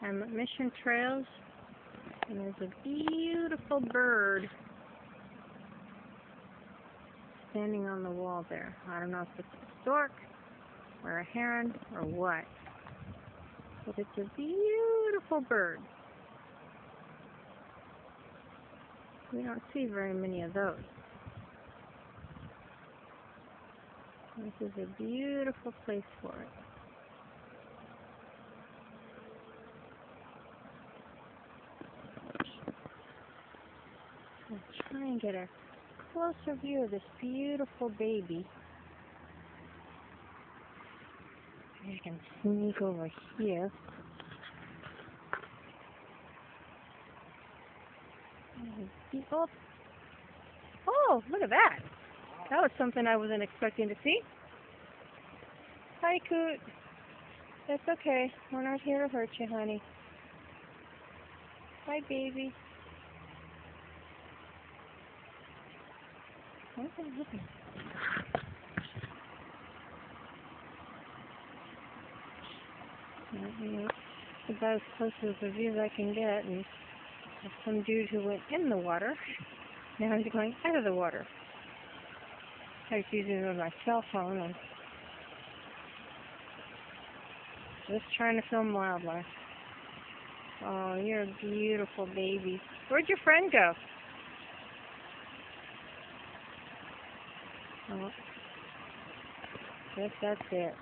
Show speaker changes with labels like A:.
A: I'm at Mission Trails, and there's a beautiful bird standing on the wall there. I don't know if it's a stork or a heron or what, but it's a beautiful bird. We don't see very many of those. This is a beautiful place for it. I'll try and get a closer view of this beautiful baby. I can sneak over here. Oh, look at that. That was something I wasn't expecting to see. Hi, Coot. It's okay. We're not here to hurt you, honey. Hi, baby. Okay. It's about as close as the view as I can get, and there's some dude who went in the water. Now he's going out of the water. I was using it on my cell phone and just trying to film wildlife. Oh, you're a beautiful baby. Where'd your friend go? Oh, guess that's it.